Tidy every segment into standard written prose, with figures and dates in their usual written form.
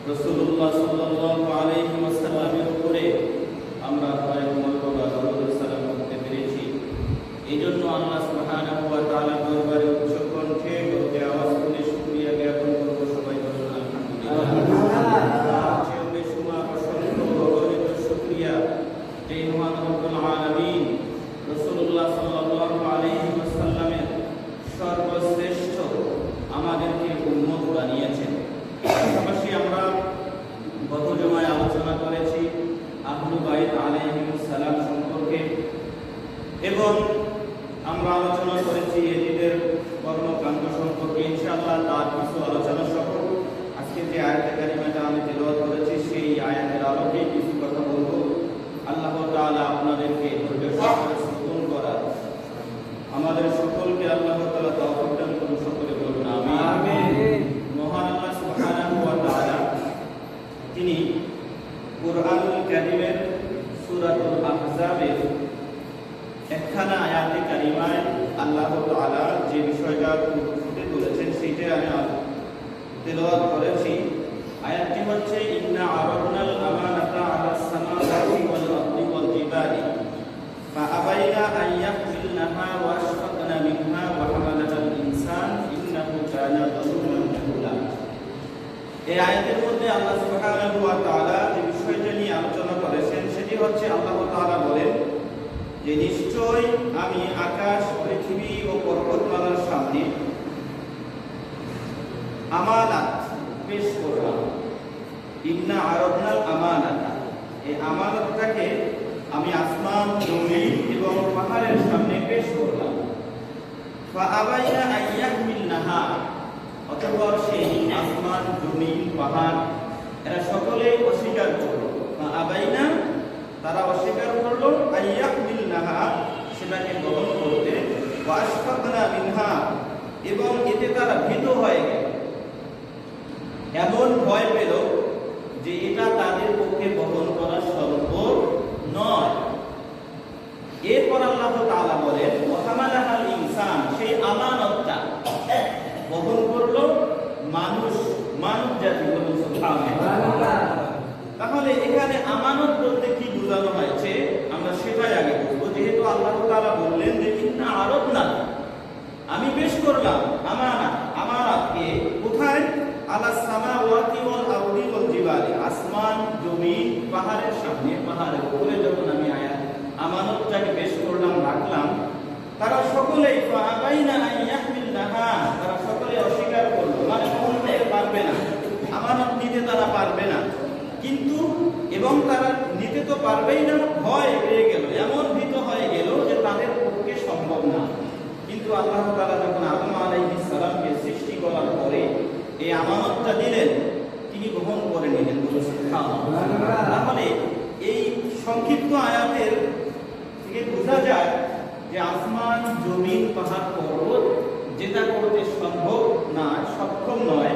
রাসূলুল্লাহ সাল্লাল্লাহু আলাইহি ওয়াসাল্লামের উপরে আমরা কয়েক মর্তবা দরুদ সালাম করতে পেরেছি। এই জন্য আল্লাহ সুবহানাহু ওয়া তাআলা দরবারে উচ্চ কণ্ঠে বলতে আওয়াজ করে শুকরিয়া তার কিছু আলোচনা সহ আজকে যে আয়াতে কারিমাটা আমি তেলাওয়াত করেছি সেই আয়াতের আলোকে কিছু কথা বলবো। আল্লাহ তাআলা আপনাদেরকে ধৈর্য সহকারে শ্রবণ করার, আমাদের সকলকে আল্লাহ তাআলা তৌফিক দান করুন। সকলে বলুন আমিন। মহান আল্লাহ সুবহানাহু ওয়া তাআলা তিনি কুরআনুল কারীমের সূরাতুল আহজাবের একখানা আয়াতে কারিমায় আল্লাহ তাআলা যে বিষয়টা ফুটে তুলেছেন সেইটা আমি তেলাওয়াত করেছি। আয়াতটি হচ্ছে ইন্না আরাদনাল আমানাতা আলাস সামাওয়াতি ওয়াল আরদি ওয়াল জিবালি ফাআবাইনা আন ইয়াহমিলনাহা ওয়া আশফাকনা মিনহা ওয়া হামালাহাল ইনসান ইন্নাহু কানা যালুমান জাহুলা। এই আয়াতের মধ্যে আল্লাহ সুবহানাহু ওয়া তাআলা যে বিষয়টা নিয়ে আলোচনা করেছেন সেটি হচ্ছে আল্লাহ তাআলা বলেন যে নিশ্চয় আমি আকাশ, পৃথিবী ও পর্বতমালার সামনে আমানাত পেশ করলাম। ইন্না আরাদনাল আমানাতা, এই আমানতটাকে আমি আসমান, জমিন এবং পাহাড়ের সামনে পেশ করলাম। ফাআবাইনা আন ইয়াহমিলনাহা, অতঃপর সেই আসমান, জমিন, পাহাড় এরা সকলেই অস্বীকার করল। ফাআবাইনা, তারা অস্বীকার করল, আন ইয়াহমিলনাহা, সেটাকে গ্রহণ করতে, ওয়া আশফাকনা মিনহা, এবং এতে তারা ভীত হয়ে গেল, এমন ভয় পেল যে এটা তাদের পক্ষে বহন করা সম্ভব নয়। এরপর আল্লাহ তাআলা বলেন ওয়া হামালাহাল ইনসান, সেই আমানতটা বহন করলো মানুষ, মানব জাতি। বলুন সুবহানাল্লাহ। তাহলে এখানে আমানত বলতে কি বোঝানো হয়েছে আমরা সেটাই আগে বুঝবো। যেহেতু আল্লাহ তাআলা বললেন যে ইন্না আরাদনা, আমি পেশ করলাম আমানাত, আমানাতকে কোথায়? আলাস সামাওয়াতি ওয়াল আরদি ওয়াল জিবালি, আসমান, জমিন, পাহাড়ের সামনে, পাহাড়ের উপরে যখন আমি আমানতটাকে পেশ করলাম, রাখলাম, তারা সকলেই ফাআবাইনা আন ইয়াহমিলনাহা, তারা সকলে অস্বীকার করলো, মানে গ্রহণ করতে পারবে না, আমানত নিতে তারা পারবে না। কিন্তু এবং তারা নিতে তো পারবেই না, ভয় পেয়ে গেল, এমন ভীত হয়ে গেল যে তাদের পক্ষে সম্ভব না। কিন্তু আল্লাহ তাআলা যখন আদম আলাইহিস সালামকে সৃষ্টি করার পরে এই আমানতটা দিলেন, তিনি গ্রহণ করে নিলেন। সুবহানাল্লাহ। তাহলে এই সংক্ষিপ্ত আয়াতের থেকে বোঝা যায় যে আসমান, জমিন, পাহাড়, পর্বত যেটা করতে সম্ভব না, সক্ষম নয়,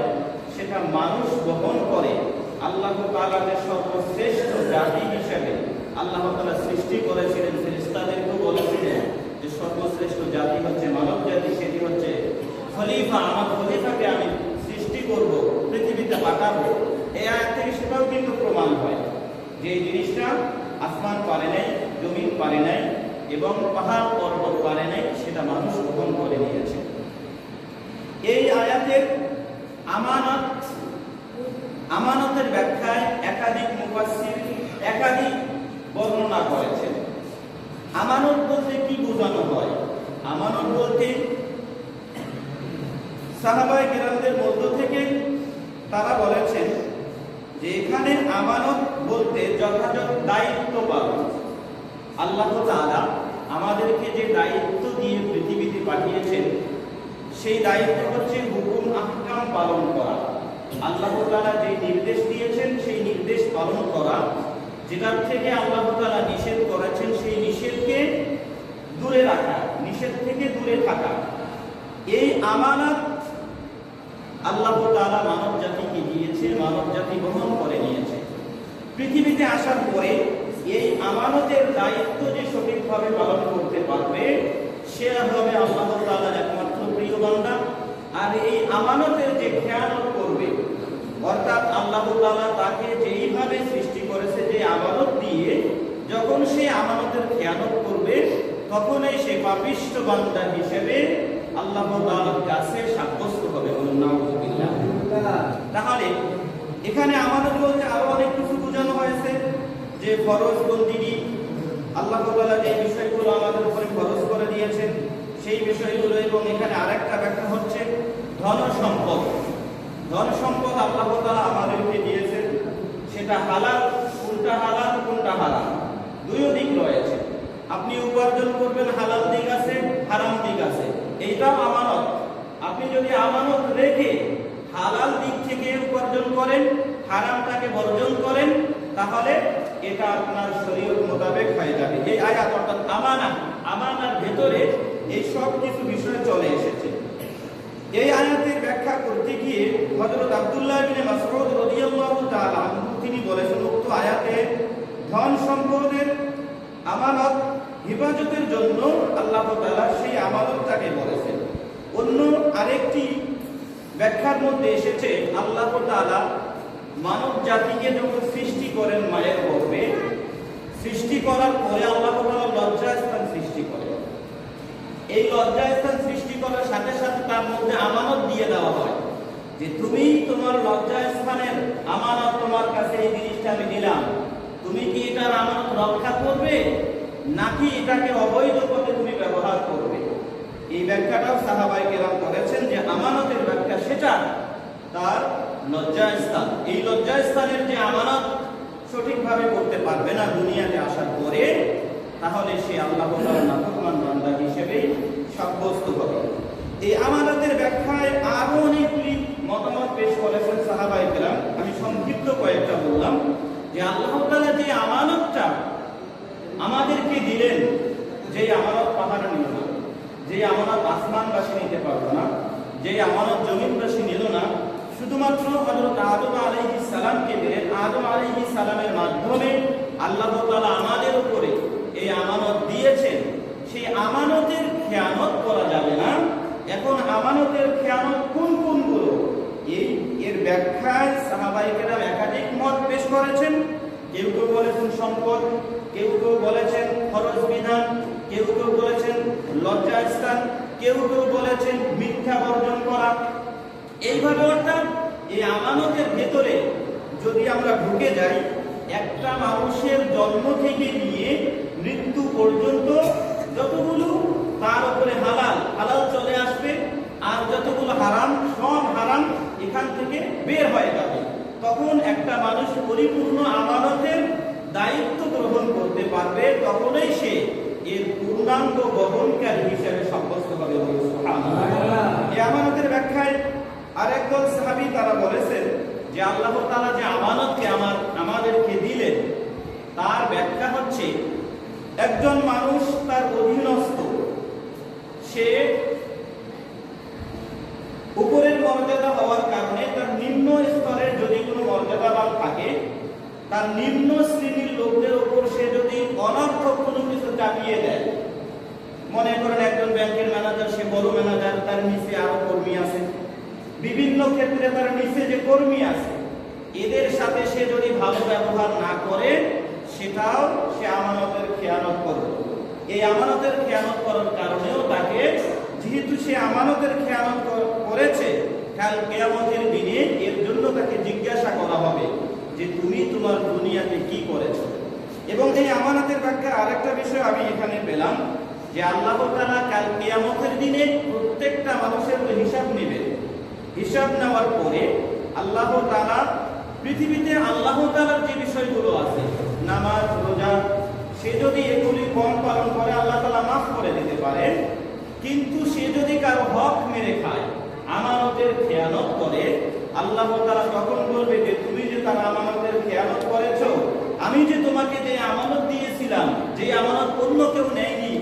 সেটা মানুষ বহন করে। আল্লাহ তাআলা যে সর্বশ্রেষ্ঠ জাতি হিসেবে আল্লাহ তাআলা সৃষ্টি করেছিলেন, ফেরেশতাদেরকে বলেছিলেন যে সর্বশ্রেষ্ঠ জাতি হচ্ছে মানব জাতি, সেটি হচ্ছে খলিফা, আমার খলিফাকে আমি সৃষ্টি করব, পৃথিবীতে পাঠাবো। এই আয়াত থেকে সেটাও কিন্তু প্রমাণ হয় যে এই জিনিসটা আসমান পারে নাই, জমিন পারে নাই এবং পাহাড় পর্বত পারে নাই, সেটা মানুষ গ্রহণ করে নিয়েছে। এই আয়াতের আমানতের ব্যাখ্যায় একাধিক মুফাসসির একাধিক বর্ণনা করেছেন। আমানত বলতে কি বোঝানো হয়? আমানত বলতে সাহাবায়ে কেরামদের মধ্য থেকে তারা বলেছেন যে এখানে আমানত বলতে যথাযথ দায়িত্ব পালন। আল্লাহ তাআলা আমাদেরকে যে দায়িত্ব দিয়ে পৃথিবীতে পাঠিয়েছেন, সেই দায়িত্ব হচ্ছে হুকুম আহকাম পালন করা। আল্লাহ তাআলা যে নির্দেশ দিয়েছেন সেই নির্দেশ পালন করা, যেটার থেকে আল্লাহ তাআলা নিষেধ করেছেন সেই নিষেধকে দূরে রাখা, নিষেধ থেকে দূরে থাকা। এই আমানত আল্লাহ তাআলা মানব জাতিকে দিয়েছে, মানব জাতি গ্রহণ করে নিয়েছে। পৃথিবীতে আসার পরে এই আমানতের দায়িত্ব যে সঠিকভাবে পালন করতে পারবে সে হবে আল্লাহ তাআলার একমাত্র প্রিয় বান্দা। আর এই আমানতের যে খেয়ানত করবে, অর্থাৎ আল্লাহ তাআলা তাকে যেইভাবে সৃষ্টি করেছে যে আমানত দিয়ে, যখন সে আমানতের খেয়ানত করবে তখনই সে পাপিষ্ঠ বান্দা হিসেবে আল্লাহ তাআলার কাছে সাব্যস্ত হবে। নাউযুবিল্লাহ। তাহলে এখানে আমানত বলতে আরো অনেক কিছু বোঝানো হয়েছে, যে ফরজ বন্দিগি, আল্লাহ তাআলা যে বিষয়গুলো আমাদের উপরে ফরজ করে দিয়েছেন সেই বিষয়গুলো। এবং এখানে আরেকটা ব্যাখ্যা হচ্ছে ধন সম্পদ। ধন সম্পদ আল্লাহ তাআলা আমাদেরকে দিয়েছেন, সেটা হালাল, কোনটা হালাল কোনটা হারাম, দুইও দিক রয়েছে। আপনি উপার্জন করবেন, হালাল দিক আছে, হারাম দিক আছে, এইটাও আমানত। আপনি যদি আমানত রেখে হালাল দিক থেকে উপার্জন করেন, হারামটাকে বর্জন করেন, তাহলে এটা আপনার শরীয়ত মোতাবেক হয়ে যাবে। এই আয়াত অর্থাৎ আমানার ভেতরে এই সব কিছু বিষয় চলে এসেছে। এই আয়াতের ব্যাখ্যা করতে গিয়ে হযরত আব্দুল্লাহ ইবনে মাসউদ রাদিয়াল্লাহু তাআলা আনহু তিনি বলেছেন, উক্ত আয়াতে ধন সম্পদের আমানত হেফাজতের জন্য আল্লাহ তাআলা সেই আমানতটাকে বলেছেন। অন্য আরেকটি ব্যাখ্যার মধ্যে এসেছে, আল্লাহ তাআলা মানব জাতিকে যখন সৃষ্টি করেন মায়ের গর্ভে, সৃষ্টি করার পরে আল্লাহ তাআলা লজ্জাস্থান সৃষ্টি করেন। এই লজ্জাস্থান সৃষ্টি করার সাথে সাথে তার মধ্যে আমানত দিয়ে দেওয়া হয় যে তুমি তোমার লজ্জাস্থানের আমানত, তোমার কাছে এই জিনিসটা আমি দিলাম, তুমি কি এটার আমানত রক্ষা করবে নাকি এটাকে অবৈধ পথে তুমি ব্যবহার করবে। এই ব্যাখ্যাটাও সাহাবায়ে কেরাম করেছেন যে আমানতের ব্যাখ্যা সেটা তার লজ্জাস্থান। এই লজ্জাস্থানের যে আমানত সঠিকভাবে করতে পারবে না দুনিয়াতে আসার পরে, তাহলে সে আল্লাহ তাআলার নাফরমান বান্দা হিসেবে সাব্যস্ত হবে। এই আমানতের ব্যাখ্যায় আরো অনেকগুলি মতামত পেশ করেছেন সাহাবায়ে কেরাম। আমি সংক্ষিপ্ত কয়েকটা বললাম যে আল্লাহ তাআলা যে আমানতটা আমাদেরকে দিলেন, যে আমানত পাহাড় নিল না, যে আমানত আসমানবাসী নিতে পারলো না, যে আমানত জমিনবাসী নিল না, শুধুমাত্র হযরত আদম আলাইহিস সালামকে দিলেন। আদম আলাইহিস সালামের মাধ্যমে আল্লাহ তাআলা আমাদের উপরে এই আমানত দিয়েছেন। সেই আমানতের খেয়ানত করা যাবে না। এখন আমানতের খেয়ানত কোন কোনগুলো, এর ব্যাখ্যায় সাহাবায়ে কেরাম একাধিক মত পেশ করেছেন। কেউ কেউ বলেছেন সম্পদ, কেউ কেউ বলেছেন ফরজ বিধান, কেউ কেউ বলেছেন লজ্জাস্থান, কেউ কেউ বলেছেন মিথ্যা বর্জন করা। এইভাবে অর্থাৎ এই আমানতের ভেতরে যদি আমরা ঢুকে যাই, একটা মানুষের জন্ম থেকে নিয়ে মৃত্যু পর্যন্ত যতগুলো তার উপরে হালাল চলে আসবে, আর যতগুলো হারাম সব হারাম এখান থেকে বের হয়ে যাবে। তখন একটা মানুষ পরিপূর্ণ আমানতের দায়িত্ব গ্রহণ করতে পারবে, তখনই সে এর পূর্ণাঙ্গ বহনকারী হিসেবে সাব্যস্ত হবে। এই আমানতের ব্যাখ্যায় আরেকদল সাহাবী তারা বলেছেন যে আল্লাহ তাআলা যে আমানতকে আমাদেরকে দিলেন, তার ব্যাখ্যা হচ্ছে একজন মানুষ তার অধীনস্থ, সে উপরের মর্যাদা হওয়ার কারণে তার নিম্ন স্তরের যদি কোনো মর্যাদাবান থাকে, তার নিম্ন শ্রেণীর লোকদের উপর সে যদি অনর্থক কোনো কিছু চাপিয়ে দেয়, মনে করেন একজন ব্যাংকের ম্যানেজার, সে বড় ম্যানেজার, তার নিচে আরো কর্মী আছে, বিভিন্ন ক্ষেত্রে তার নিচে যে কর্মী আছে, এদের সাথে সে যদি ভালো ব্যবহার না করে, সেটাও সে আমানতের খেয়ানত করবে। এই আমানতের খেয়ানত করার কারণেও তাকে, যেহেতু সে আমানতের খেয়ানত করেছে, কাল কিয়ামতের দিনে এর জন্য তাকে জিজ্ঞাসা করা হবে যে তুমি তোমার দুনিয়াতে কি করেছো। এবং এই আমানতের ব্যাখ্যার আরেকটা বিষয় আমি এখানে পেলাম যে আল্লাহ তাআলা কাল কিয়ামতের দিনে প্রত্যেকটা মানুষের হিসাব নেবেন। হিসাব নেওয়ার পরে আল্লাহ তাআলা পৃথিবীতে আল্লাহ তাআলার যে বিষয়গুলো আছে, নামাজ, রোজা, সে যদি এগুলি কম পালন করে আল্লাহ তাআলা মাফ করে দিতে পারে। কিন্তু সে যদি কারো হক মেরে খায়, আমানতের খেয়ানত করে, আল্লাহ তাআলা তখন বলবে যে তুমি যে তার আমানতের খেয়ানত করেছো, আমি যে তোমাকে যে আমানত দিয়েছিলাম, যে আমানত অন্য কেউ নেয়নি,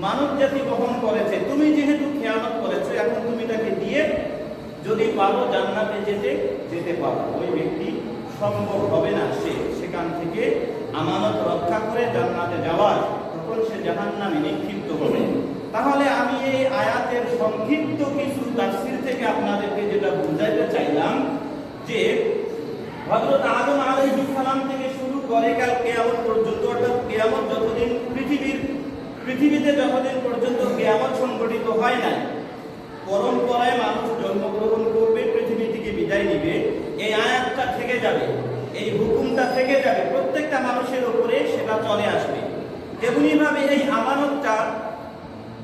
মানব জাতি বহন করেছে, তুমি যেহেতু খেয়ানত করেছো, এখন তুমি তাকে দিয়ে যদি পারো জান্নাতে যেতে পারো। ওই ব্যক্তি সম্ভব হবে না সে সেখান থেকে আমানত রক্ষা করে জান্নাতে যাওয়ার, তখন সে জাহান্নামে নিক্ষিপ্ত হবে। তাহলে আমি এই আয়াতের সংক্ষিপ্ত কিছু তাফসীর থেকে আপনাদেরকে যেটা বুঝাইতে চাইলাম যে হযরত আদম আলাইহিস সালাম থেকে শুরু করে কাল কিয়ামত পর্যন্ত, অর্থাৎ কিয়ামত যতদিন পৃথিবীতে যতদিন পর্যন্ত কিয়ামত সংঘটিত হয় না, পরম্পরায় মানুষ জন্মগ্রহণ করবে, পৃথিবী থেকে বিদায় নিবে, এই আয়াতটা থেকে যাবে, এই হুকুমটা থেকে যাবে, প্রত্যেকটা মানুষের উপরে সেটা চলে আসবে। তেমনি ভাবে এই আমানতটা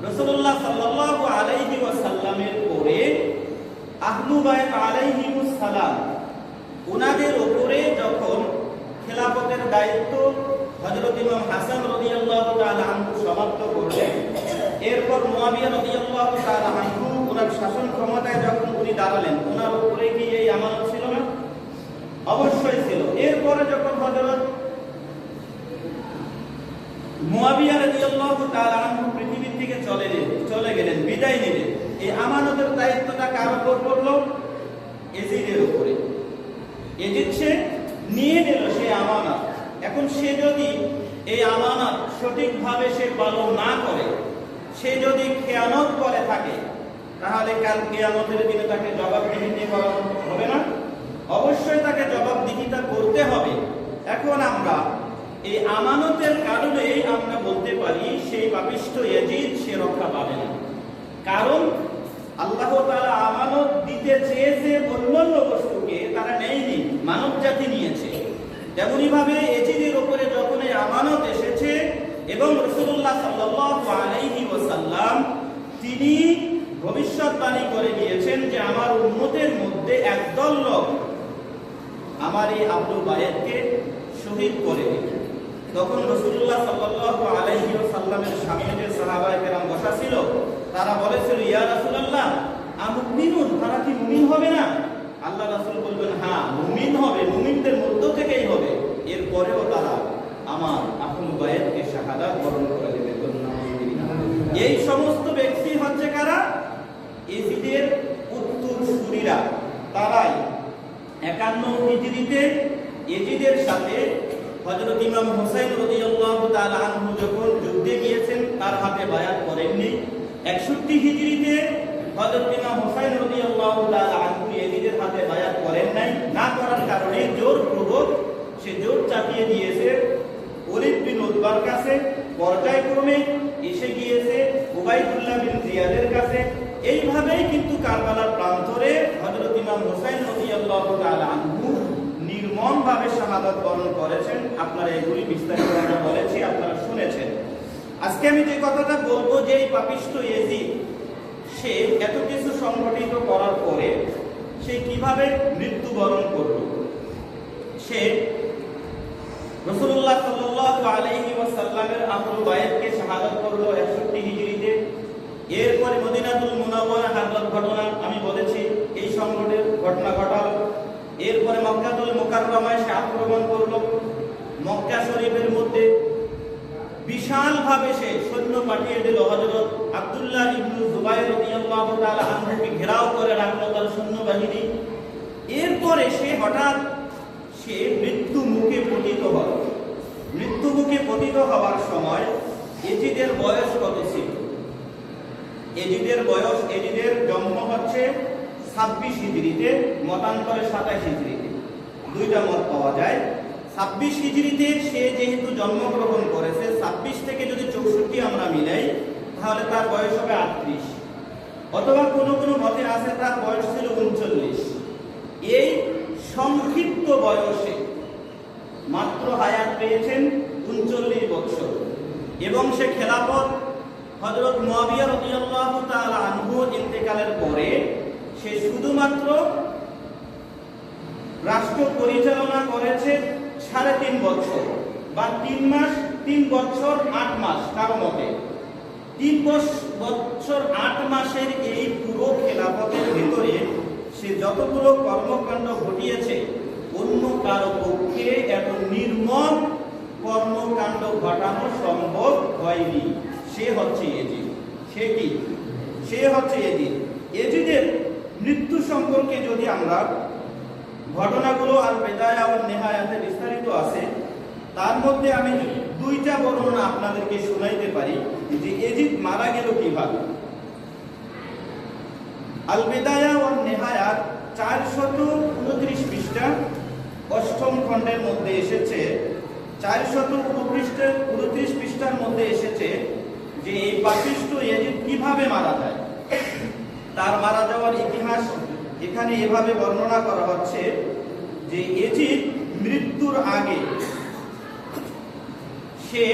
রাসূলুল্লাহ সাল্লাল্লাহু আলাইহি ওয়াসাল্লামের পরে আহলু বাইত আলাইহিমুস সালাম, উনাদের উপরে যখন খেলাফতের দায়িত্ব হযরত ইমাম হাসান রাদিয়াল্লাহু তাআলা আনহু সমাপ্ত করলেন, এরপর মুয়াবিয়া রাদিয়াল্লাহু তাআলা আনহু ওনার শাসন ক্ষমতায় যখন উনি দাঁড়ালেন, ওনার উপরে কি এই আমানত ছিল না? অবশ্যই ছিল। এরপরে যখন হযরত মুয়াবিয়া রাদিয়াল্লাহু তাআলা আনহু পৃথিবী থেকে চলে গেলেন, বিদায় নিলেন, এই আমানতের দায়িত্বটা কার উপর পড়লো? ইয়াজিদের উপরে। ইয়াজিদ সে নিয়ে নিল সেই আমানত। এখন সে যদি এই আমানত সঠিকভাবে সে পালন না করে, সে যদি খেয়ানত করে থাকে, তাহলে কাল কিয়ামতের দিনে তাকে জবাবদিহিতা করা হবে না? অবশ্যই তাকে জবাবদিহিতা করতে হবে। এখন আমরা এই আমানতের কারণে আমরা বলতে পারি সেই পাপিষ্ঠ ইয়াজিদ সে রক্ষা পাবে না। কারণ আল্লাহ তাআলা আমানত দিতে চেয়েছে অন্যান্য বস্তুকে, তারা নেয়নি, মানব জাতি নিয়েছে। তেমনি ভাবে ইয়াজিদের উপরে যখন এই আমানত এসেছে এবং রাসূলুল্লাহ সাল্লাল্লাহু আলাইহি ওয়াসাল্লাম তিনি ভবিষ্যৎবাণী করে দিয়েছেন যে আমার উম্মতের মধ্যে একদল লোক আমার এই আবু বাইদকে শহীদ করে দিবে। তখন রাসূলুল্লাহ সাল্লাল্লাহু আলাইহি ওয়াসাল্লামের সামনে যে সাহাবায়ে কেরাম বসা ছিল, তারা বলেছিল, ইয়া রাসূলুল্লাহ, আমুমিনুন, তারা কি মুমিন হবে না? আল্লাহ রাসূল বলবেন, হ্যাঁ মুমিন হবে, মুমিনদের মধ্য থেকেই হবে। এরপরেও তারা আমার আবু বাইদকে শাহাদাত বরণ করে দেবে। এই সমস্ত ব্যক্তি হচ্ছে কারা? ইয়াজিদের উত্তরসূরিরা। তারাই 51 হিজরিতে ইয়াজিদের সাথে হযরত ইমাম হুসাইন রাদিয়াল্লাহু তাআলা আনহু যখন যুদ্ধে গিয়েছেন, তার হাতে বায়াত করেননি। 61 হিজরিতে হযরত ইমাম হুসাইন রাদিয়াল্লাহু তাআলা আনহু ইয়াজিদের হাতে বায়াত করেন নাই। না করার কারণে জোরপূর্বক সে জোর চাপিয়ে দিয়েছে ওলীদ বিন উতবার কাছে, পর্যায়ক্রমে এসে গিয়েছে উবাইদুল্লাহ বিন জিয়াদের কাছে। এইভাবেই কিন্তু কারবালার প্রান্তরে হযরত ইমাম হুসাইন রাদিয়াল্লাহু তাআলা আনহু নির্মমভাবে শাহাদাত বরণ করেছেন। আপনারা এগুলি বিস্তারিত আমরা বলেছি, আপনারা শুনেছেন। আজকে আমি যে কথাটা বলবো যে এই পাপিষ্ঠ ইয়াজিদ সে এত কিছু সংগঠিত করার পরে সে কিভাবে মৃত্যুবরণ করল। সে রাসূলুল্লাহ সাল্লাল্লাহু আলাইহি ওয়াসাল্লামের আহলু বাইতকে শাহাদাত করলো 61 হিজরিতে। এরপরে মদিনাতুল মুনাওয়ারা হাজরত ঘটনা আমি বলেছি, এই সংকটের ঘটনা ঘটালো। এরপরে মক্কাতুল মুকাররমায় সে আক্রমণ করলো। মক্কা শরীফের মধ্যে বিশালভাবে সে সৈন্য পাঠিয়ে দিল। হযরত আব্দুল্লাহ ইবনে জুবাইর রাদিয়াল্লাহু তাআলা আনহুকে ঘেরাও করে রাখলো তার সৈন্যবাহিনী। এরপরে সে হঠাৎ সে মৃত্যু মুখে পতিত হল। মৃত্যু মুখে পতিত হওয়ার সময় ইয়াজিদের বয়স কত ছিল? ইয়াজিদের জন্ম হচ্ছে 26 হিজরিতে, মতান্তরে 27 হিজরিতে, দুইটা মত পাওয়া যায়। 26 হিজরিতে সে যেহেতু জন্মগ্রহণ করেছে, 26 থেকে যদি 64 আমরা মিলাই তাহলে তার বয়স হবে 38, অথবা কোনো কোনো মতে আছে তার বয়স ছিল 39। এই সংক্ষিপ্ত বয়সে মাত্র হায়াত পেয়েছেন 39 বছর এবং সে খেলাফত হযরত মুয়াবিয়া রাদিয়াল্লাহু তাআলা আনহু ইন্তেকালের পরে সে শুধুমাত্র রাষ্ট্র পরিচালনা করেছে 3.5 বছর বা 3 বছর 8 মাস, কারো মতে 3 বছর 8 মাসের এই পুরো খেলাফতের ভিতরে সে যতগুলো কর্মকাণ্ড ঘটিয়েছে অন্য কারো পক্ষে এত নির্মম কর্মকাণ্ড ঘটানো সম্ভব হয়নি। সে হচ্ছে ইয়াজিদ। সে কি? সে হচ্ছে ইয়াজিদ। ইয়াজিদের মৃত্যু সম্পর্কে যদি আমরা ঘটনাগুলো আর বেদায়া ও নেহায়াতে বিস্তারিত আছে, তার মধ্যে আমি দুইটা বর্ণনা আপনাদেরকে শোনাইতে পারি যে ইয়াজিদ মারা গেল কিভাবে। আল বেদায়া ও নেহায়াত 429 পৃষ্ঠা 8ম খণ্ডের মধ্যে এসেছে, 429 পৃষ্ঠার মধ্যে এসেছে যে এই পাপিষ্ঠ ইয়াজিদ কিভাবে মারা যায়। তার মারা যাওয়ার ইতিহাস এখানে এভাবে বর্ণনা করা হচ্ছে যে ইয়াজিদ মৃত্যুর আগে সে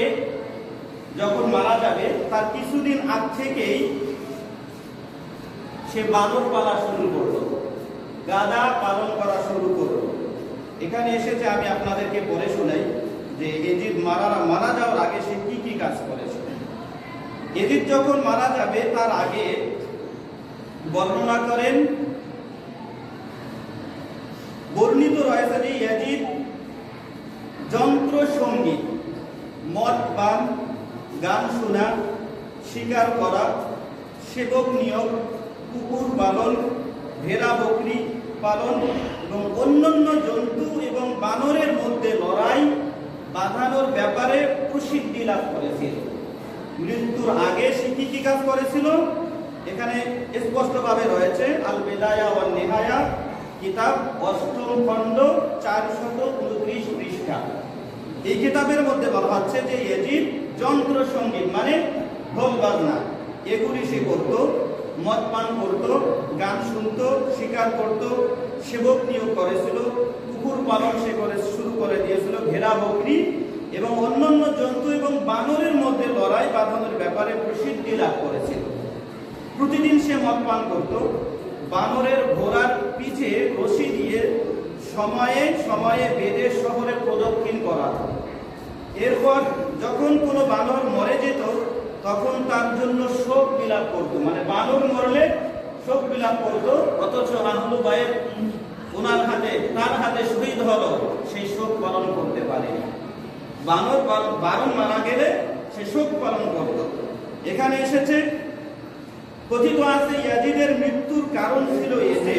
যখন মারা যাবে তার কিছুদিন আগ থেকেই সে বানর পালা শুরু করলো, গাধা পালন করা শুরু করলো। এখানে এসেছে, আমি আপনাদেরকে পড়ে শোনাই যে ইয়াজিদ মারা যাওয়ার আগে সে কি কি কাজ করেছে। ইয়াজিদ যখন মারা যাবে তার আগে বর্ণনা করেন, বর্ণিত রয়েছে যে ইয়াজিদ যন্ত্র সঙ্গীত, মদ পান, গান শোনা, শিকার করা, সেবক নিয়োগ, কুকুর পালন, ভেড়া বকরি পালন এবং অন্যান্য জন্তু এবং বানরের মধ্যে লড়াই বাঁধানোর ব্যাপারে প্রসিদ্ধি লাভ করেছিল। মৃত্যুর আগে সে কি কি কাজ করেছিল এখানে স্পষ্টভাবে রয়েছে। আল বিদায়া ওয়ান নিহায়া কিতাব 8ম খণ্ড 429 পৃষ্ঠা। এই কিতাবের মধ্যে বলা হচ্ছে যে ইয়াজিদ যন্ত্র সঙ্গীত মানে ঢোল বাজনা এগুলি সে করত, মদ পান করত, গান শুনত, শিকার করত, সেবক নিয়োগ করেছিল, কুকুর পালন সে শুরু করে দিয়েছিল, ভেড়া বকরি এবং অন্যান্য জন্তু এবং বানরের মধ্যে লড়াই বাঁধানোর ব্যাপারে প্রসিদ্ধি লাভ করেছিল। প্রতিদিন সে মদ পান করত, বানরের ঘোড়ার পিঠে রশি দিয়ে সময়ে সময়ে বেদে শহরে প্রদক্ষিণ করা। এরপর যখন কোনো বানর মরে যেত তখন তার জন্য শোক বিলাপ করত, মানে বানর মরলে শোক বিলাপ করত, অথচ আহলু বাইত ওনার হাতে তার হাতে শহীদ হলো সেই শোক পালন করতে পারেনি। বানর মারা গেলে সে শোক পালন করত। এখানে এসেছে কথিত আছে ইয়াজিদের মৃত্যুর কারণ ছিল এই যে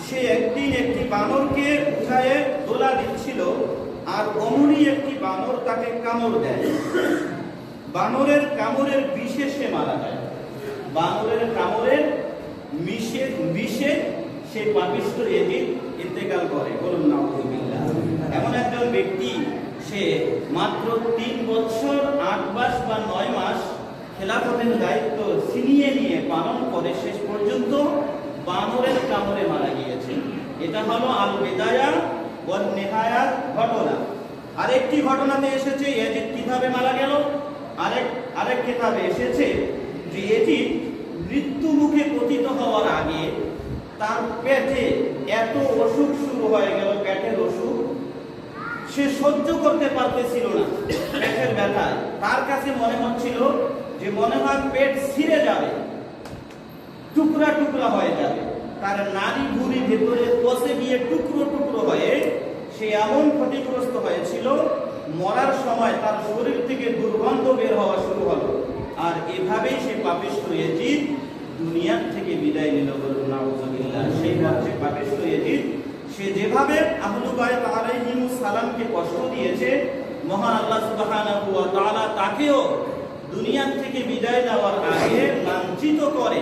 সে একদিন একটি বানরকে উঠায়ে দোলা দিচ্ছিল আর অমনি একটি বানর তাকে কামড় দেয়। বানরের কামড়ের বিষে সে মারা যায়। বানরের কামড়ের বিষে সে পাপিষ্ঠ ইয়াজিদ ইন্তেকাল করে। বলুন নাউযুবিল্লাহ। এমন একজন ব্যক্তি সে মাত্র 3 বছর 8 মাস বা 9 মাস খেলাফতের দায়িত্ব ছিনিয়ে নিয়ে পালন করে শেষ পর্যন্ত বানরের কামড়ে মারা গিয়েছে। এটা হলো আল বিদায়া ওয়ান নিহায়া ঘটনা। আরেকটি ঘটনাতে এসেছে ইয়াজিদ কিভাবে মারা গেল। আরেক কিতাবে এসেছে যে ইয়াজিদ মৃত্যু মুখে পতিত হওয়ার আগে তার পেটে এত অসুখ শুরু হয়ে গেল, পেটের অসুখ সে সহ্য করতে পারতেছিল না। পেটের ব্যথায় তার কাছে মনে হচ্ছিল যে মনে হয় পেট ছিঁড়ে যাবে, টুকরা টুকরা হয়ে যাবে, তার নাড়ি ভুঁড়ি ভেতরে পচে গিয়ে টুকরো টুকরো হয়ে সে এমন ক্ষতিগ্রস্ত হয়েছিল, মরার সময় তার শরীর থেকে দুর্গন্ধ বের হওয়া শুরু হলো। আর এভাবেই সে পাপিষ্ঠ ইয়াজিদ দুনিয়ার থেকে বিদায় নিল। বলুন নাউযুবিল্লাহ। সেই হচ্ছে পাপিষ্ঠ ইয়াজিদ। সে যেভাবে আহলু বাইত আলাইহিমুস সালামকে কষ্ট দিয়েছে, মহান আল্লাহ সুবহানাহু ওয়া তাআলা তাকেও দুনিয়ার থেকে বিদায় নেওয়ার আগে লাঞ্ছিত করে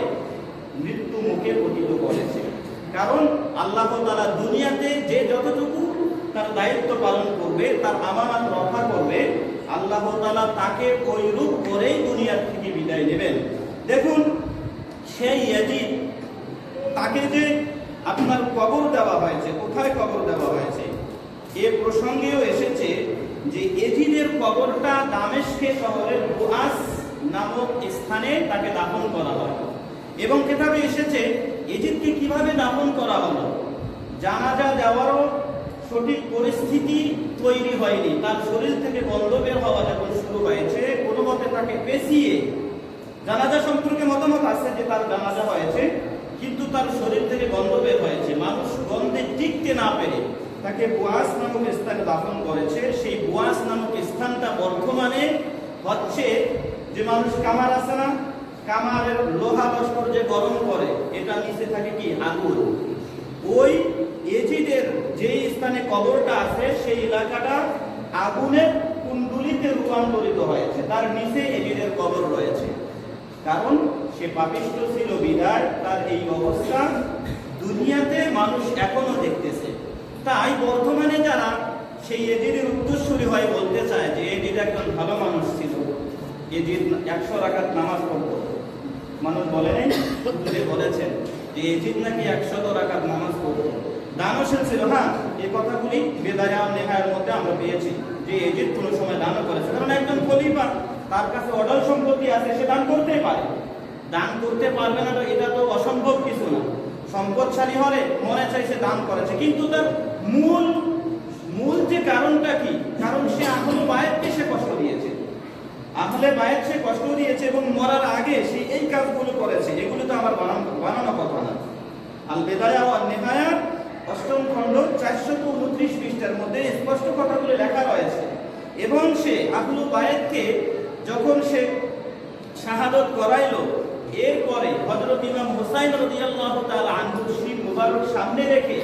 মৃত্যু মুখে পতিত করেছে। কারণ আল্লাহ তাআলা দুনিয়াতে যে যতটুকু তার দায়িত্ব পালন করবে, তার আমানত রক্ষা করবে, আল্লাহ তাআলা তাকে ওই রূপ করেই দুনিয়ার থেকে বিদায় নেবেন। দেখুন সেই ইয়াজিদ তাকে যে আপনার কবর দেওয়া হয়েছে, কোথায় কবর দেওয়া হয়েছে এ প্রসঙ্গেও এসেছে যে ইয়াজিদের কবরটা দামেস্কে শহরের বুআস নামক স্থানে তাকে দাফন করা হয়। এবং কিতাবে এসেছে ইয়াজিদকে কিভাবে দাফন করা হলো। জানাজা দেওয়ারও সঠিক পরিস্থিতি তৈরি হয়নি, তার শরীর থেকে গন্ধ বের হওয়া যখন শুরু হয়েছে কোনো মতে তাকে পেঁচিয়ে, জানাজা সম্পর্কে মতামত আছে যে তার জানাজা হয়েছে কিন্তু তার শরীর থেকে গন্ধ বের হয়েছে, মানুষ গন্ধে টিকতে না পেরে তাকে বুআস নামক স্থানে দাফন করেছে। সেই বুআস নামক স্থানটা বর্তমানে হচ্ছে যে মানুষ কামার আছে না, কামারের লোহা লস্কর যে গরম করে, এটা নিচে থাকে কি আগুন। ওই ইয়াজিদের যে স্থানে কবরটা আছে সেই এলাকাটা আগুনের কুণ্ডুলিতে রূপান্তরিত হয়েছে, তার নিচে ইয়াজিদের কবর রয়েছে। কারণ সে পাপিষ্ঠ ছিল বিদায় তার এই অবস্থা দুনিয়াতে মানুষ এখনো দেখতেছে। তাই বর্তমানে যারা সেই ইয়াজিদের উত্তরসূরি হয়ে বলতে চায় যে ইয়াজিদ একজন ভালো মানুষ ছিল, ইয়াজিদ 100 রাকাত নামাজ পড়ত, মানুষ বলে নাই, বলেছেন যে ইয়াজিদ নাকি 100 রাকাত নামাজ পড়ত, দানশীল ছিল। হ্যাঁ, এই কথাগুলি বেদায়া নেহায়ের মধ্যে আমরা পেয়েছি যে ইয়াজিদ কোনো সময় দানও করেছে। কারণ একজন খলিফা, তার কাছে অঢল সম্পত্তি আছে, সে দান করতেই পারে। দান করতে পারবে না এটা তো অসম্ভব কিছু না। সম্পদশালী হলে মনে চাই সে দান করেছে, কিন্তু তার মূল যে কারণটা কি? কারণ সে আহলু বাইতকে সে কষ্ট দিয়েছে। আহলে বায়াত সে কষ্ট দিয়েছে এবং মরার আগে সে এই কাজগুলো করেছে, এগুলো তো আমার বানানো কথা না। আল বেদায়া ওয়ান নিহায়া 8ম খণ্ড 429 পৃষ্ঠার মধ্যে স্পষ্ট কথাগুলো লেখা রয়েছে। এবং সে আহলু বায়াতকে যখন সে শাহাদত করাইলো, এরপরে হযরত ইমাম হুসাইন রাদিয়াল্লাহু তাআলা আনহুর শির মুবারক সামনে রেখে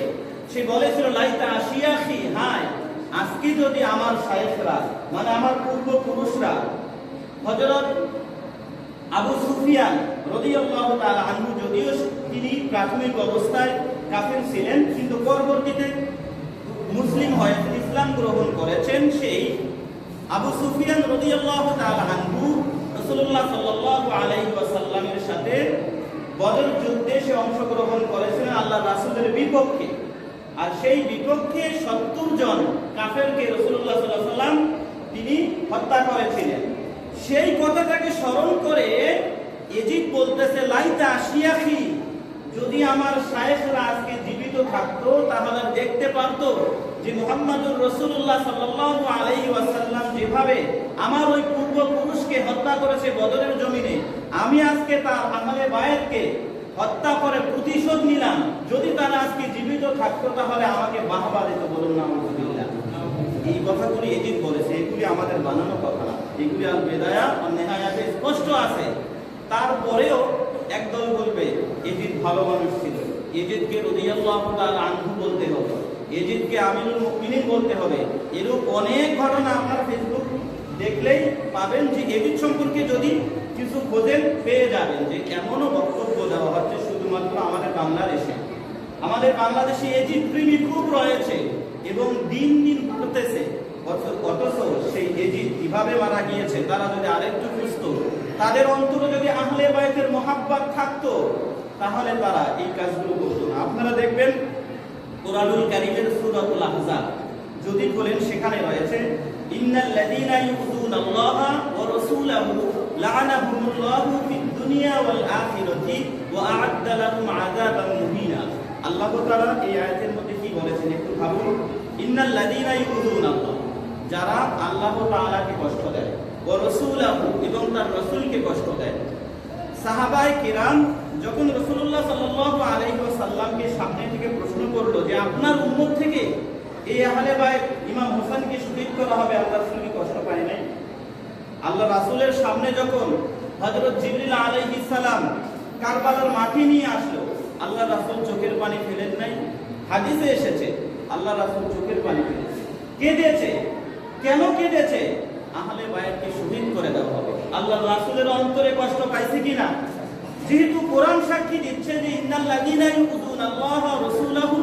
সে বলেছিল, লাইতা আশিয়াখি, হায় আজকে যদি আমার শায়েখরা মানে আমার পূর্বপুরুষরা, হযরত আবু সুফিয়ান রাদিয়াল্লাহু তাআলা আনহু যদিও তিনি প্রাথমিক অবস্থায় কাফির ছিলেন কিন্তু পরবর্তীতে মুসলিম হয়ে ইসলাম গ্রহণ করেছেন, সেই আবু সুফিয়ান রাদিয়াল্লাহু তাআলা আনহু রাসূলুল্লাহ সাল্লাল্লাহু আলাইহি ওয়াসাল্লামের সাথে বদর যুদ্ধে সে অংশগ্রহণ করেছিলেন আল্লাহর রাসূলের বিপক্ষে। আর সেই বিপক্ষে 70 জন কাফেরকে রাসূলুল্লাহ সাল্লাল্লাহু আলাইহি ওয়াসাল্লাম তিনি হত্যা করেছিলেন। সেই কথাটাকে স্মরণ করে এজিদ বলতেছে, লাইতা আশিয়াখি, যদি আমার শায়েখরা আজকে জীবিত থাকতো তাহলে দেখতে পারতো যে মুহাম্মদুর রাসূলুল্লাহ সাল্লাল্লাহু আলাইহি ওয়াসাল্লাম যেভাবে আমার ওই পূর্বপুরুষকে হত্যা করেছে বদরের জমিনে, আমি আজকে তার আহলে বায়াতকে হত্যা করে প্রতিশোধ নিলাম। যদি তারা আজকে জীবিত থাকতো তাহলে আমাকে বাহবা দিত, বলুন না আলহামদুলিল্লাহ। এই কথাগুলি এজিদ বলেছে, এগুলি আমাদের বানানো কথা না, এগুলি আল বেদায়া ওয়ান নিহায়াতে স্পষ্ট আছে। তারপরেও একদল বলবে এজিদ ভালো মানুষ ছিল, এজিদকে রাদিয়াল্লাহু তাআলা আনহু বলতে হবে, এজিদকে আমিরুল মুমিনিন বলতে হবে। এরূপ অনেক ঘটনা আপনার ফেসবুক দেখলেই পাবেন যে এজিদ সম্পর্কে যদি কিছু খোঁজেন পেয়ে যাবেন যে এমনও বক্তব্য দেওয়া হচ্ছে শুধুমাত্র আমাদের বাংলাদেশে এজিদ প্রেমী খুব রয়েছে এবং দিন দিন ঘটতেছে। অথচ সেই এজিদ কিভাবে মারা গিয়েছে তারা যদি আরেকটু বুঝতো, তাদের অন্তরে যদি আহলে বায়াতের মহাব্বত থাকতো, তাহলে তারা এই কাজগুলো করতো না। আপনারা দেখবেন কোরআনুল কারীমের সূরাতুল আহজাব যদি বলেন, সেখানে রয়েছে ইন্নাল লাযীনা ইউযুনাল্লাহা ওয়া রাসূলাহু লা'আনাহুমুল্লাহু ফিদ দুনিয়া ওয়াল আখিরাতি ওয়া আ'আদ্দা লাহুম আযাবান মুহিনা। আল্লাহ তাআলা এই আয়াতের মধ্যে কি বলেছেন একটু ভাবুন। ইন্নাল লাযীনা ইউযুনাল্লাহ, যারা আল্লাহ তাআলাকে কষ্ট দেয়, ওয়া রাসূলাহু, এবং তার রাসূলকে কষ্ট দেয়। সাহাবায়ে কিরাম যখন রাসূলুল্লাহ সাল্লাল্লাহু আলাইহি ওয়াসাল্লামকে সামনে থেকে প্রশ্ন করলো যে আপনার উম্মত থেকে এই আহলে বায়াত ইমাম হোসেনকে শহীদ করা হবে, আল্লাহ রাসূল কি কষ্ট পায় নাই? আল্লাহ রাসূলের সামনে যখন হযরত জিবরিল আলাইহিস সালাম কারবালার মাটি নিয়ে আসলো, আল্লাহ রাসূল চোখের পানি ফেলেন নাই? হাদিসে এসেছে আল্লাহ রাসূল চোখের পানি ফেলেছে, কেঁদেছে। কেন কেঁদেছে? আহলে বায়াতকে শহীদ করে দেওয়া হবে। আল্লাহ রাসূলের অন্তরে কষ্ট পাইছে কিনা? যেহেতু কোরআন সাক্ষী দিচ্ছে যে ইন্নাল লাযীনা ইউযুনাল্লাহা ওয়া রাসূলাহু,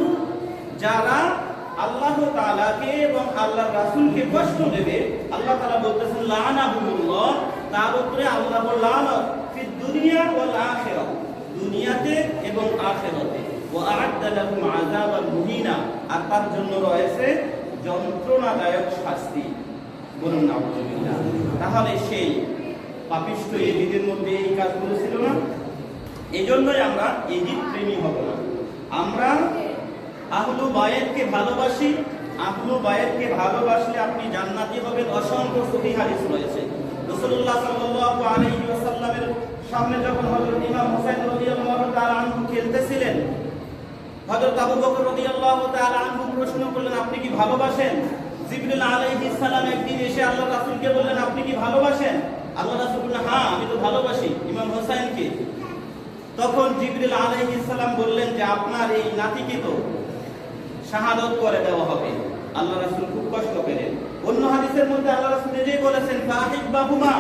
যারা আল্লাহ তাআলাকে এবং আল্লাহর রাসূলকে কষ্ট দেবে, আল্লাহ তাআলা বলতেছেন লা'নাহুমুল্লাহ, তার উপরে আল্লাহর লানত ফিদ দুনিয়া ওয়াল আখিরাহ, দুনিয়াতে এবং আখিরাতে, ওয়া আ'আদ্দা লাহুম আযাবান মুহিনা, আর তার জন্য রয়েছে যন্ত্রণাদায়ক শাস্তি, বলুন না আলহামদুলিল্লাহ। তাহলে সেই পাপিষ্ঠ এজিদের মধ্যে এই কাজগুলো ছিল না। এজন্যই আমরা এজিদ প্রেমী হব না। আমরা আহলু বায়াতকে ভালোবাসি। আহলু বায়াতকে ভালোবাসলে আপনি জান্নাতি হবেন। অসংখ্য সহিহ হাদিস রয়েছে। রাসূলুল্লাহ সাল্লাল্লাহু আলাইহি ওয়াসাল্লামের সামনে যখন হযরত ইমাম হুসাইন রাদিয়াল্লাহু তাআলা আনহু খেলতেছিলেন, হযরত আবু বকর রাদিয়াল্লাহু তাআলা আনহু প্রশ্ন করলেন, আপনি কি ভালোবাসেন? জিবরিল আলাইহিস সালাম একদিন এসে আল্লাহ রাসূলকে বললেন, আপনি কি ভালোবাসেন? আল্লাহ রাসূল বললেন, হ্যাঁ আমি তো ভালোবাসি ইমাম হুসাইনকে। তখন জিবরিল আলাইহিস সালাম বললেন যে আপনার এই নাতিকে তো শাহাদাত করে দেওয়া হবে। আল্লাহ রাসূল খুব কষ্ট পেলেন। অন্য হাদিসের মধ্যে আল্লাহ রাসূল নিজেই বলেছেন, ফাহিব্বাহুমা,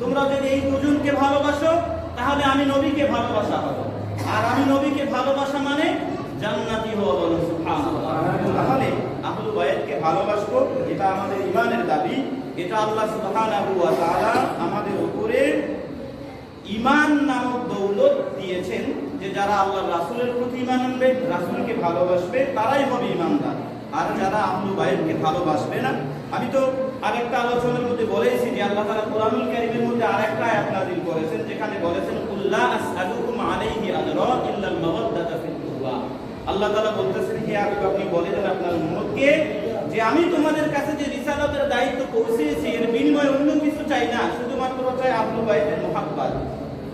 তোমরা যদি এই দুজনকে ভালোবাসো তাহলে আমি নবীকে ভালোবাসা হবে, আর আমি নবীকে ভালোবাসা মানে জান্নাতি হওয়া। বলুন সুবহানাল্লাহ। তাহলে আহলু বায়াতকে ভালোবাসবো, এটা আমাদের ঈমানের দাবি। এটা আল্লাহ সুবহানাহু ওয়া তাআলা আমাদের উপরে ঈমান নামক দৌলত দিয়েছেন যে যারা আল্লাহর রাসূলের প্রতি ঈমান আনবে, রাসূলকে ভালোবাসবে, তারাই হবে ঈমানদার। আর যারা আহলু বায়াতকে ভালোবাসবে না, আমি তো আরেকটা আলোচনার মধ্যে বলেছি যে আল্লাহ তাআলা কোরআনুল কারীমের মধ্যে আরেকটা আয়াত নাযিল করেছেন, যেখানে বলেছেন কুল্লা আসআলুকুম আলাইহি আজরা ইল্লাল মাওয়াদ্দাতা ফিল কুরবা। আল্লাহ তাআলা বলতেছেন, হে হাবিব আপনি বলে দেন আপনার উম্মতকে যে আমি তোমাদের কাছে যে রিসালাতের দায়িত্ব পৌঁছেছি এর বিনিময়ে অন্য কিছু চাই না, শুধুমাত্র চাই আহলু বাইতের মুহাব্বত।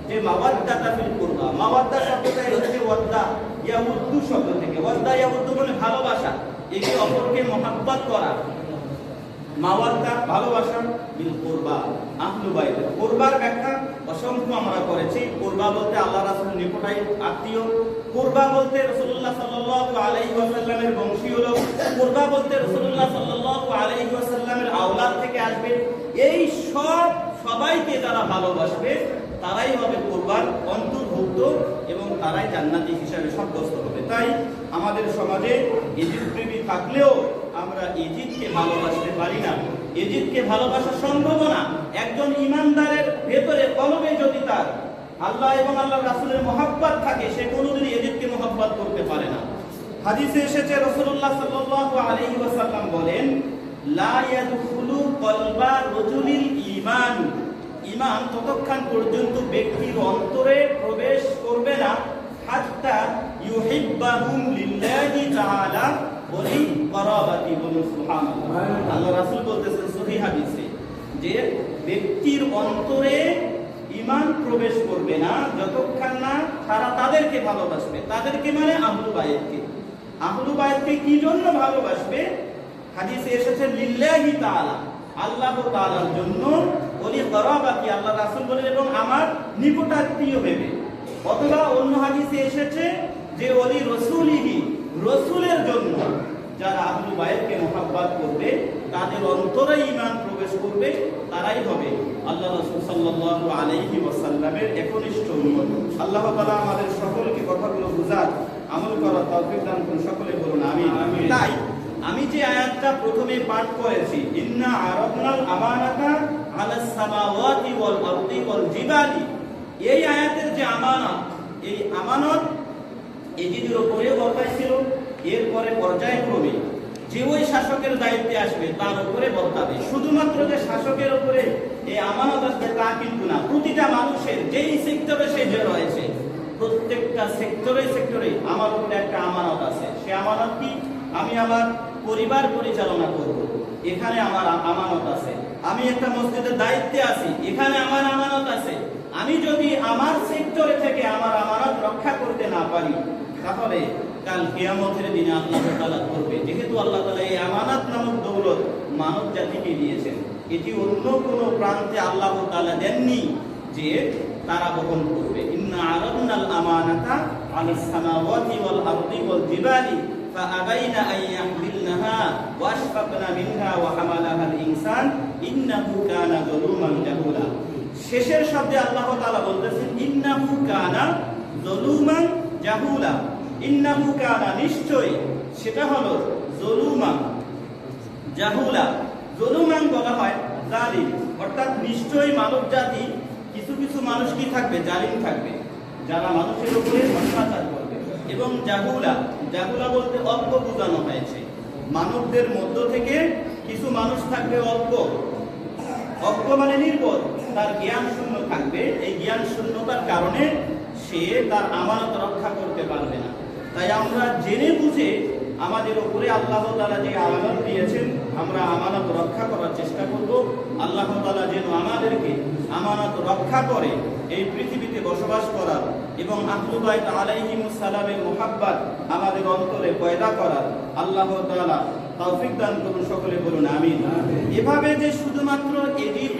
যে মাওয়াদ্দাতা ফিল কুরবা, মাওয়াদ্দা শব্দটা হচ্ছে ওয়াদ্দা ইয়াউদ্দু শব্দ থেকে, ওয়াদ্দা ইয়াউদ্দু মানে ভালোবাসা, একে অপরকে মুহাব্বত করা। মাওয়াদ্দা ভালোবাসা, বিল কুরবা আহলু বাইত। কুরবার ব্যাখ্যা অসংখ্য আমরা করেছি। কুরবা বলতে আল্লাহ রাসূলের নিকটাই আত্মীয়, কুরবা বলতে রাসূলুল্লাহ সাল্লাল্লাহু আলাইহি ওয়াসাল্লামের বংশীয় লোক, কুরবা বলতে রাসূলুল্লাহ সাল্লাল্লাহু আলাইহি ওয়াসাল্লামের আওলাদ থেকে আসবে। এই সবাইকে যারা ভালোবাসবে তারাই হবে কুরবার অন্তর্ভুক্ত এবং তারাই জান্নাতি হিসাবে সাব্যস্ত হবে। তাই আমাদের সমাজে ইজিদ প্রেমী থাকলেও আমরা ইজিদকে ভালোবাসতে পারি না। ইজিদকে ভালোবাসা সম্ভব না। একজন ইমানদারের ভেতরে কলবে যদি তার আল্লাহ এবং আল্লাহর রাসূলের মুহাব্বত থাকে, সে কোনোদিন ইজিদকে মুহাব্বত করতে পারে না। হাদিসে এসেছে রাসূলুল্লাহ সাল্লাল্লাহু আলাইহি ওয়াসাল্লাম বলেন, লা ইয়াদখুলু কলবা রাজুলিল ঈমান, ঈমান ততক্ষণ পর্যন্ত ব্যক্তির অন্তরে প্রবেশ করবে না হাত্তা ইউহিব্বাহুম লিল্লাহি তাআলা ওয়া লিকারাবাতি। বলুন সুবহানাল্লাহ। আল্লাহ রাসূল বলতেছেন সহিহ হাদিসে যে ব্যক্তির অন্তরে ঈমান প্রবেশ করবে না যতক্ষণ না তারা তাদেরকে ভালোবাসবে। তাদেরকে মানে আহলু বাইতকে। আহলু বাইতকে কি জন্য ভালোবাসবে? হাদিসে এসেছে লিল্লাহি তাআলা, আল্লাহ তাআলার জন্য, ওলি করাবাতি আল্লাহ রাসূল বলেন এবং আমার নিকটাত্মীয় ভেবে। অথবা অন্য হাদিসে এসেছে যে ওলি রাসূলিহি, রাসূলের জন্য। যারা আহলু বাইতকে মুহাব্বত করবে, তাদের অন্তরে ঈমান প্রবেশ করবে, তারাই হবে আল্লাহ রাসূল সাল্লাল্লাহু আলাইহি ওয়াসাল্লামের একনিষ্ঠ উম্মত। আল্লাহ তাআলা আমাদের সকলকে কথাগুলো বুঝার, আমল করার তৌফিক দান করুন। সকলে বলুন আমিন। তাই আমি যে আয়াতটা প্রথমে পাঠ করেছি, ইন্না আরাদনাল আমানাতা আলাস সামাওয়াতি ওয়াল আরদি ওয়াল জিবালি, এই আয়াতের যে আমানত, এই আমানত ইজিদের উপরে বর্তাইছিল। এরপরে পর্যায়ক্রমে যে ওই শাসকের দায়িত্বে আসবে তার উপরে বর্তাবে। শুধুমাত্র যে শাসকের উপরে এই আমানত আসবে তা কিন্তু না। প্রতিটা মানুষের যেই সেক্টরে সে যে রয়েছে, প্রত্যেকটা সেক্টরে আমার উপরে একটা আমানত আছে। সে আমানত কি? আমি আমার পরিবার পরিচালনা করব, এখানে আমার আমানত আছে। আমি একটা মসজিদের দায়িত্বে আছি, এখানে আমার আমানত আছে। আমি যদি আমার সেক্টরে থেকে আমার আমানত রক্ষা করতে না পারি, তাহলে কাল কিয়ামতের দিনে আল্লাহ তাআলা করবে। যেহেতু আল্লাহ তাআলা এই আমানত নামক দৌলত মানব জাতিকে দিয়েছেন, এটি অন্য কোনো প্রান্তে আল্লাহ তাআলা দেননি যে তারা বহন করবে। ইন্না আরাদনাল আমানাতা আলাস সামাওয়াতি ওয়াল আরদি ওয়াল জিবালি ফাআবাইনা আন ইয়াহমিলনাহা ওয়া আশফাকনা মিনহা ওয়া হামালাহাল ইনসান ইন্নাহু কানা যালুমান জাহুলা। শেষের শব্দে আল্লাহ তাআলা বলতেছেন ইন্নাহু কানা যালুমান জাহুলা। ইন্নাহু কানা নিশ্চয়, সেটা হলো যালুমান জাহুলা। যালুমান বলা হয় জালিম, অর্থাৎ নিশ্চয়ই মানব জাতি কিছু কিছু মানুষ কি থাকবে? জালিম থাকবে, যারা মানুষের উপরে অত্যাচার করবে। এবং জাহুলা, জাহুলা বলতে অল্প বোঝানো হয়েছে। মানবদের মধ্য থেকে কিছু মানুষ থাকবে অল্প মানে নির্বোধ, তার জ্ঞান শূন্য থাকবে। এই জ্ঞান শূন্যতার কারণে সে তার আমানত রক্ষা করতে পারবে না। তাই আমরা জেনে বুঝে আমাদের উপরে আল্লাহ তাআলা যে আমানত দিয়েছেন, আমরা আমানত রক্ষা করার চেষ্টা করব। আল্লাহ তাআলা যেন আমাদেরকে আমানত রক্ষা করে এই পৃথিবীতে বসবাস করার এবং আহলু বাইত আলাইহিমুস সালামের মুহাব্বত আমাদের অন্তরে পয়দা করার আল্লাহ তাআলা তৌফিক দান করুন। সকলে বলুন আমিন। এভাবে যে শুধুমাত্র এজিদ